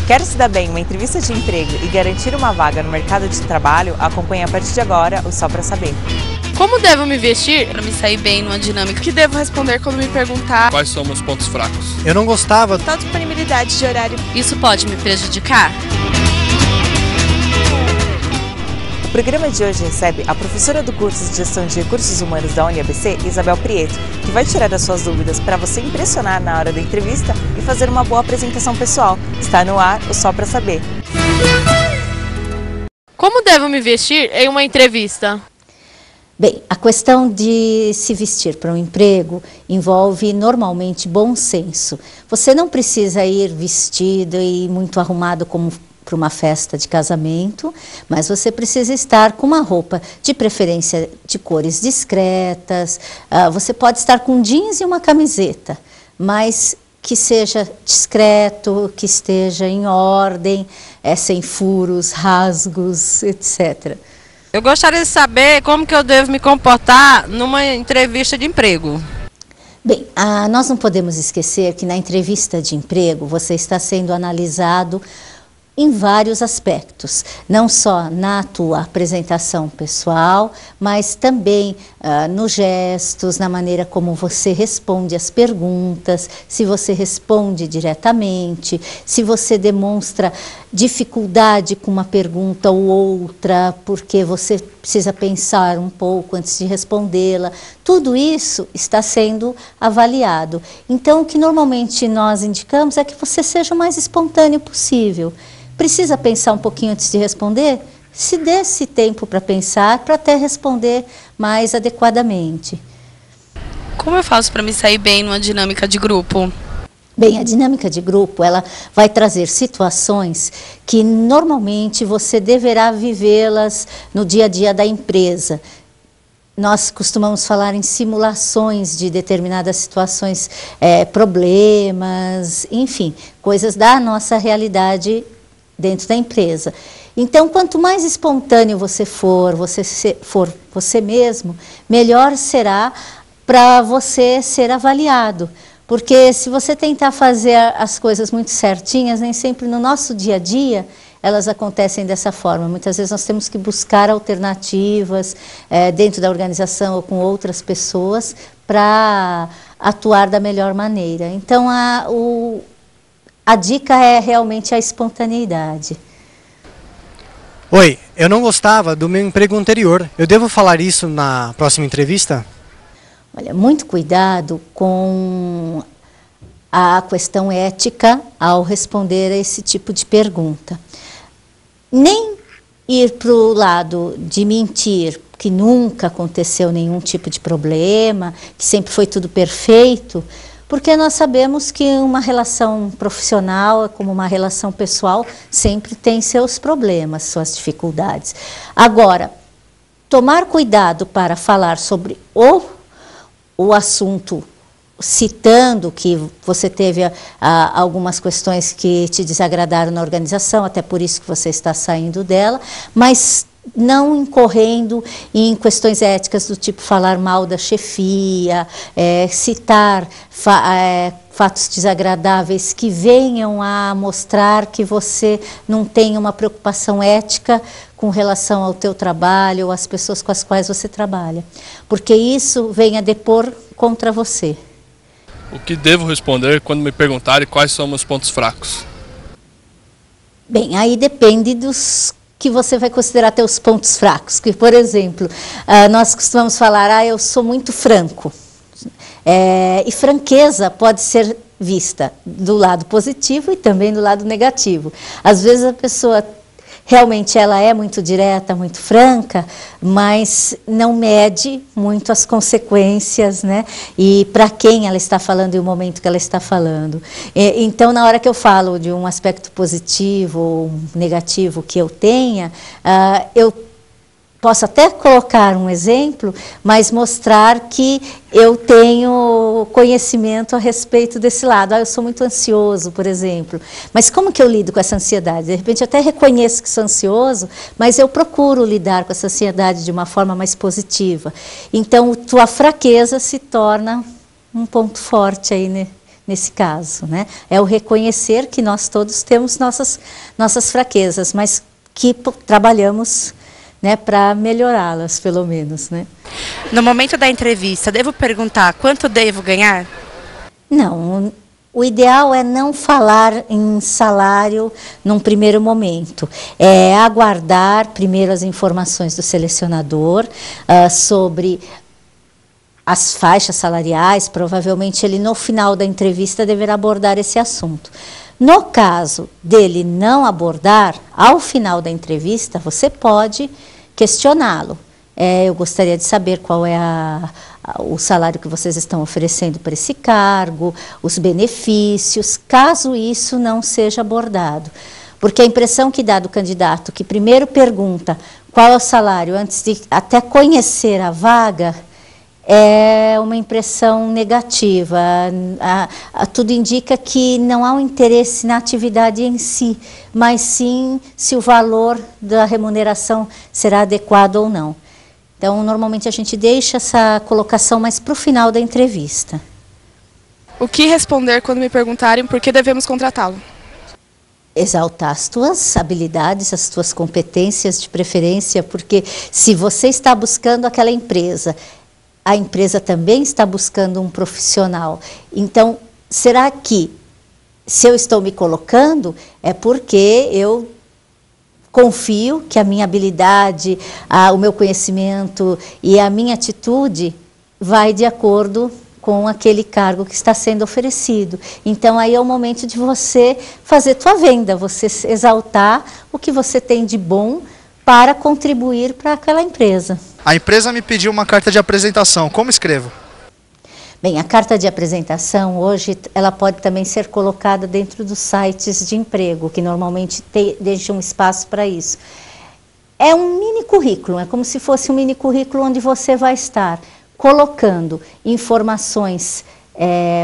Quer se dar bem em uma entrevista de emprego e garantir uma vaga no mercado de trabalho? Acompanhe a partir de agora o Só Pra Saber. Como devo me vestir para me sair bem numa dinâmica? O que devo responder quando me perguntar quais são meus pontos fracos? Eu não gostava da disponibilidade de horário. Isso pode me prejudicar? O programa de hoje recebe a professora do curso de Gestão de Recursos Humanos da UniABC, Isabel Prieto, que vai tirar as suas dúvidas para você impressionar na hora da entrevista e fazer uma boa apresentação pessoal. Está no ar o Só Pra Saber. Como devo me vestir em uma entrevista? Bem, a questão de se vestir para um emprego envolve normalmente bom senso. Você não precisa ir vestido e muito arrumado como para uma festa de casamento, mas você precisa estar com uma roupa de preferência de cores discretas. Você pode estar com jeans e uma camiseta, mas que seja discreto, que esteja em ordem, sem furos, rasgos, etc. Eu gostaria de saber como que eu devo me comportar numa entrevista de emprego. Bem, nós não podemos esquecer que na entrevista de emprego você está sendo analisado em vários aspectos, não só na tua apresentação pessoal, mas também nos gestos, na maneira como você responde as perguntas, se você responde diretamente, se você demonstra dificuldade com uma pergunta ou outra, porque você precisa pensar um pouco antes de respondê-la. Tudo isso está sendo avaliado. Então, o que normalmente nós indicamos é que você seja o mais espontâneo possível. Precisa pensar um pouquinho antes de responder? Se dê esse tempo para pensar, para até responder mais adequadamente. Como eu faço para me sair bem numa dinâmica de grupo? Bem, a dinâmica de grupo, ela vai trazer situações que normalmente você deverá vivê-las no dia a dia da empresa. Nós costumamos falar em simulações de determinadas situações, problemas, enfim, coisas da nossa realidade dentro da empresa. Então, quanto mais espontâneo você for você mesmo, melhor será para você ser avaliado. Porque se você tentar fazer as coisas muito certinhas, nem sempre no nosso dia a dia elas acontecem dessa forma. Muitas vezes nós temos que buscar alternativas dentro da organização ou com outras pessoas para atuar da melhor maneira. Então, a dica é realmente a espontaneidade. Oi, eu não gostava do meu emprego anterior. Eu devo falar isso na próxima entrevista? Olha, muito cuidado com a questão ética ao responder a esse tipo de pergunta. Nem ir para o lado de mentir, que nunca aconteceu nenhum tipo de problema, que sempre foi tudo perfeito, porque nós sabemos que uma relação profissional, como uma relação pessoal, sempre tem seus problemas, suas dificuldades. Agora, tomar cuidado para falar sobre o assunto, citando que você teve algumas questões que te desagradaram na organização, até por isso que você está saindo dela, mas não incorrendo em questões éticas do tipo falar mal da chefia, citar fatos desagradáveis que venham a mostrar que você não tem uma preocupação ética com relação ao teu trabalho ou às pessoas com as quais você trabalha, porque isso vem a depor contra você. O que devo responder quando me perguntarem quais são meus pontos fracos? Bem, aí depende dos que você vai considerar teus pontos fracos. Que, por exemplo, nós costumamos falar, eu sou muito franco. E franqueza pode ser vista do lado positivo e também do lado negativo. Às vezes a pessoa realmente ela é muito direta, muito franca, mas não mede muito as consequências, né? E para quem ela está falando e o momento que ela está falando. Então, na hora que eu falo de um aspecto positivo ou negativo que eu tenha, eu posso até colocar um exemplo, mas mostrar que eu tenho conhecimento a respeito desse lado. Eu sou muito ansioso, por exemplo. Mas como que eu lido com essa ansiedade? De repente, eu até reconheço que sou ansioso, mas eu procuro lidar com essa ansiedade de uma forma mais positiva. Então, tua fraqueza se torna um ponto forte aí, né, nesse caso, né? É o reconhecer que nós todos temos nossas fraquezas, mas que trabalhamos, né, para melhorá-las, pelo menos, né? No momento da entrevista, devo perguntar quanto devo ganhar? Não, o ideal é não falar em salário num primeiro momento. É aguardar primeiro as informações do selecionador sobre as faixas salariais. Provavelmente ele, no final da entrevista, deverá abordar esse assunto. No caso dele não abordar, ao final da entrevista, você pode questioná-lo. Eu gostaria de saber qual é o salário que vocês estão oferecendo para esse cargo, os benefícios, caso isso não seja abordado. Porque a impressão que dá do candidato, que primeiro pergunta qual é o salário antes de até conhecer a vaga, é uma impressão negativa. Tudo indica que não há um interesse na atividade em si, mas sim se o valor da remuneração será adequado ou não. Então, normalmente a gente deixa essa colocação mais para o final da entrevista. O que responder quando me perguntarem por que devemos contratá-lo? Exaltar as tuas habilidades, as tuas competências de preferência, porque se você está buscando aquela empresa, a empresa também está buscando um profissional. Então, será que, se eu estou me colocando, é porque eu confio que a minha habilidade, o meu conhecimento e a minha atitude vai de acordo com aquele cargo que está sendo oferecido. Então, aí é o momento de você fazer tua venda, você exaltar o que você tem de bom para contribuir para aquela empresa. A empresa me pediu uma carta de apresentação. Como escrevo? Bem, a carta de apresentação, hoje, ela pode também ser colocada dentro dos sites de emprego, que normalmente deixam um espaço para isso. É um mini currículo, é como se fosse um mini currículo onde você vai estar colocando informações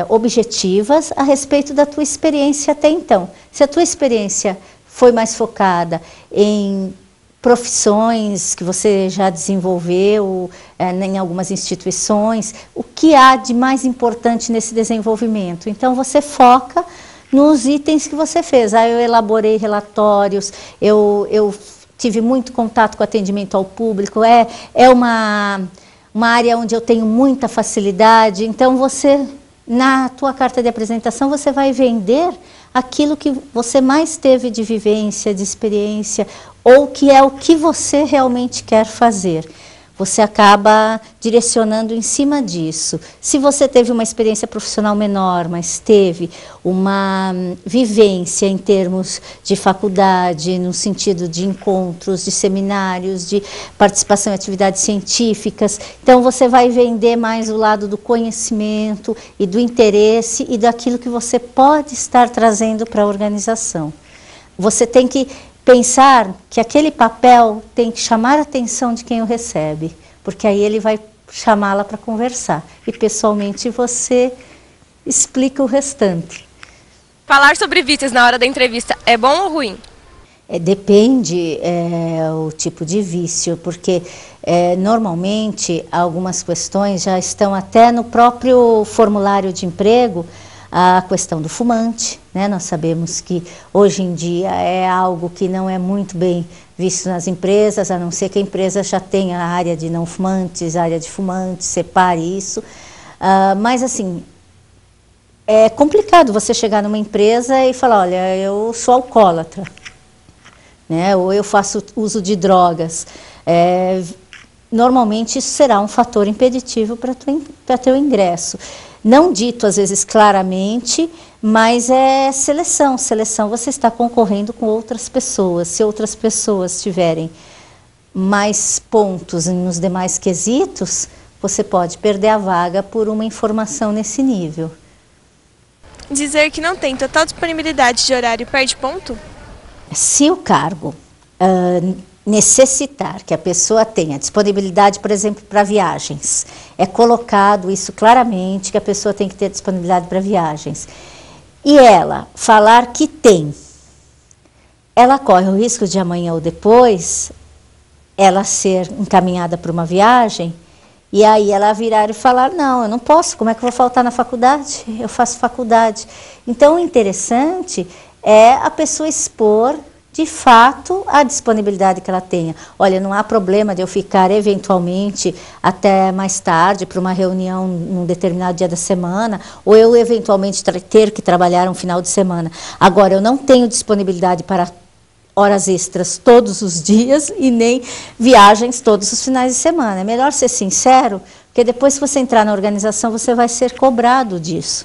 objetivas a respeito da tua experiência até então. Se a tua experiência foi mais focada em profissões que você já desenvolveu em algumas instituições, o que há de mais importante nesse desenvolvimento? Então, você foca nos itens que você fez. Eu elaborei relatórios, eu tive muito contato com atendimento ao público, é uma área onde eu tenho muita facilidade. Então, você, na tua carta de apresentação, você vai vender aquilo que você mais teve de vivência, de experiência, ou que é o que você realmente quer fazer. Você acaba direcionando em cima disso. Se você teve uma experiência profissional menor, mas teve uma vivência em termos de faculdade, no sentido de encontros, de seminários, de participação em atividades científicas, então você vai vender mais o lado do conhecimento e do interesse e daquilo que você pode estar trazendo para a organização. Você tem que pensar que aquele papel tem que chamar a atenção de quem o recebe, porque aí ele vai chamá-la para conversar. E pessoalmente você explica o restante. Falar sobre vícios na hora da entrevista é bom ou ruim? Depende o tipo de vício, porque normalmente algumas questões já estão até no próprio formulário de emprego. A questão do fumante, né? Nós sabemos que hoje em dia é algo que não é muito bem visto nas empresas, a não ser que a empresa já tenha a área de não fumantes, a área de fumantes, separe isso. Mas assim, é complicado você chegar numa empresa e falar, olha, eu sou alcoólatra, né? Ou eu faço uso de drogas. Normalmente isso será um fator impeditivo para teu ingresso. Não dito, às vezes, claramente, mas é seleção. Seleção, você está concorrendo com outras pessoas. Se outras pessoas tiverem mais pontos nos demais quesitos, você pode perder a vaga por uma informação nesse nível. Dizer que não tem total disponibilidade de horário perde ponto? Se o cargo necessitar que a pessoa tenha disponibilidade, por exemplo, para viagens, é colocado isso claramente, que a pessoa tem que ter disponibilidade para viagens, e ela falar que tem, ela corre o risco de amanhã ou depois ela ser encaminhada para uma viagem E aí ela virar e falar, não, eu não posso, como é que eu vou faltar na faculdade? Eu faço faculdade. Então o interessante é a pessoa expor de fato a disponibilidade que ela tenha. Olha, não há problema de eu ficar eventualmente até mais tarde para uma reunião num determinado dia da semana, ou eu eventualmente ter que trabalhar um final de semana. Agora, eu não tenho disponibilidade para horas extras todos os dias e nem viagens todos os finais de semana. É melhor ser sincero, porque depois que você entrar na organização, você vai ser cobrado disso.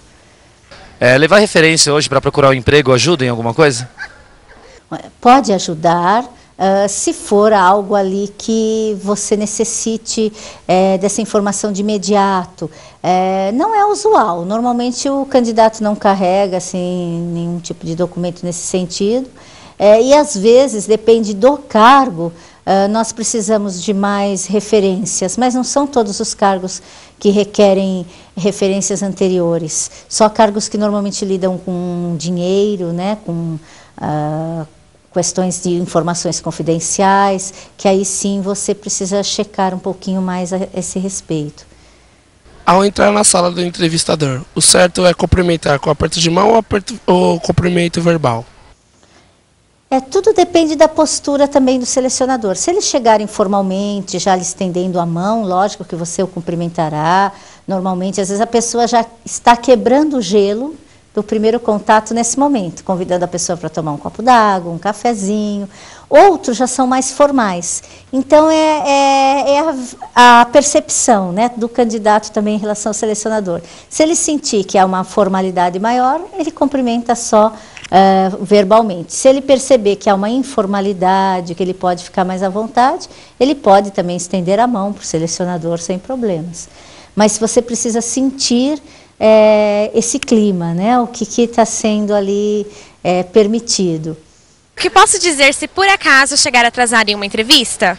Levar referência hoje para procurar um emprego ajuda em alguma coisa? Pode ajudar, se for algo ali que você necessite dessa informação de imediato. Não é usual, normalmente o candidato não carrega assim, nenhum tipo de documento nesse sentido. E às vezes, depende do cargo, nós precisamos de mais referências, mas não são todos os cargos que requerem referências anteriores. Só cargos que normalmente lidam com dinheiro, né, com questões de informações confidenciais, que aí sim você precisa checar um pouquinho mais a esse respeito. Ao entrar na sala do entrevistador, o certo é cumprimentar com aperto de mão ou cumprimento verbal? Tudo depende da postura também do selecionador. Se eles chegarem formalmente, já lhe estendendo a mão, lógico que você o cumprimentará. Normalmente, às vezes a pessoa já está quebrando o gelo do primeiro contato nesse momento, convidando a pessoa para tomar um copo d'água, um cafezinho. Outros já são mais formais. Então, a percepção, né, do candidato também em relação ao selecionador. Se ele sentir que há uma formalidade maior, ele cumprimenta só verbalmente. Se ele perceber que há uma informalidade, que ele pode ficar mais à vontade, ele pode também estender a mão para o selecionador sem problemas. Mas você precisa sentir esse clima, né? O que está sendo ali permitido. O que posso dizer se por acaso chegar atrasado em uma entrevista?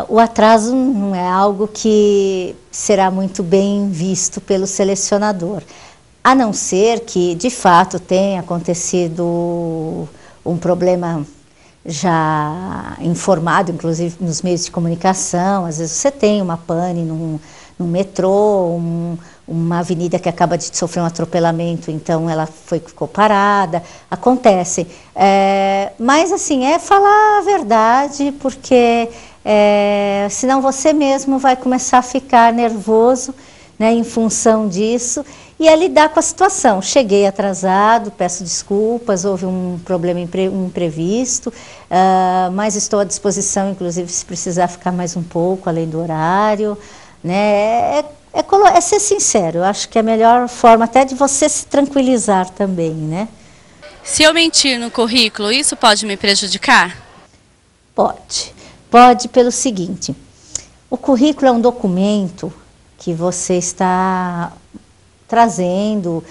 O atraso não é algo que será muito bem visto pelo selecionador. A não ser que, de fato, tenha acontecido um problema já informado, inclusive nos meios de comunicação. Às vezes você tem uma pane num metrô, uma avenida que acaba de sofrer um atropelamento, então ela ficou parada. Acontece. Mas, assim, falar a verdade, porque senão você mesmo vai começar a ficar nervoso, né, em função disso, e é lidar com a situação. Cheguei atrasado, peço desculpas, houve um problema imprevisto, mas estou à disposição, inclusive, se precisar ficar mais um pouco, além do horário. Né? É ser sincero, eu acho que é a melhor forma até de você se tranquilizar também, né? Se eu mentir no currículo, isso pode me prejudicar? Pode pelo seguinte, o currículo é um documento que você está trazendo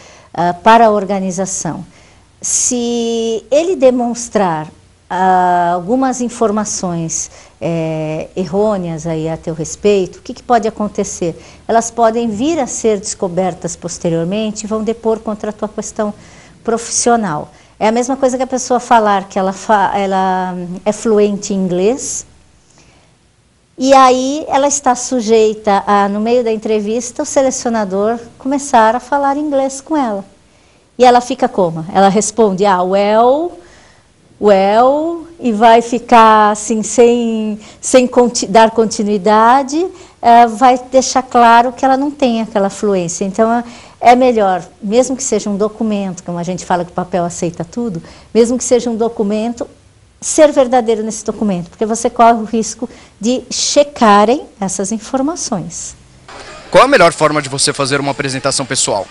para a organização. Se ele demonstrar algumas informações errôneas aí a teu respeito, o que pode acontecer? Elas podem vir a ser descobertas posteriormente e vão depor contra a tua questão profissional. É a mesma coisa que a pessoa falar que ela é fluente em inglês, e aí ela está sujeita a, no meio da entrevista, o selecionador começar a falar inglês com ela. E ela fica como? Ela responde, well, e vai ficar assim, sem dar continuidade, vai deixar claro que ela não tem aquela fluência. Então, é melhor, mesmo que seja um documento, como a gente fala que o papel aceita tudo, mesmo que seja um documento, ser verdadeiro nesse documento, porque você corre o risco de checarem essas informações. Qual a melhor forma de você fazer uma apresentação pessoal?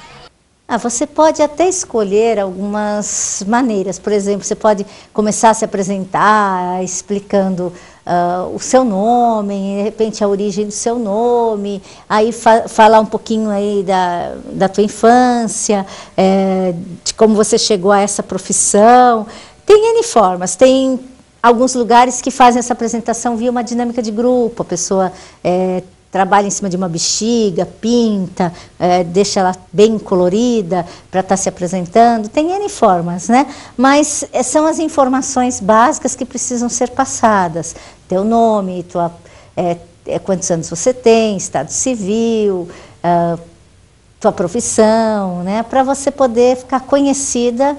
Você pode até escolher algumas maneiras. Por exemplo, você pode começar a se apresentar explicando o seu nome, de repente a origem do seu nome, aí falar um pouquinho aí da tua infância, de como você chegou a essa profissão. Tem N formas, tem alguns lugares que fazem essa apresentação via uma dinâmica de grupo, a pessoa trabalha em cima de uma bexiga, pinta, deixa ela bem colorida para estar se apresentando, tem N formas, né? Mas são as informações básicas que precisam ser passadas, teu nome, quantos anos você tem, estado civil, tua profissão, né? Para você poder ficar conhecida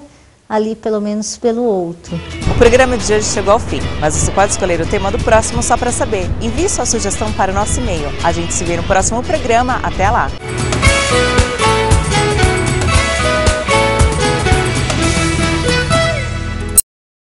ali, pelo menos, pelo outro. O programa de hoje chegou ao fim, mas você pode escolher o tema do próximo só para saber. Envie sua sugestão para o nosso e-mail. A gente se vê no próximo programa. Até lá!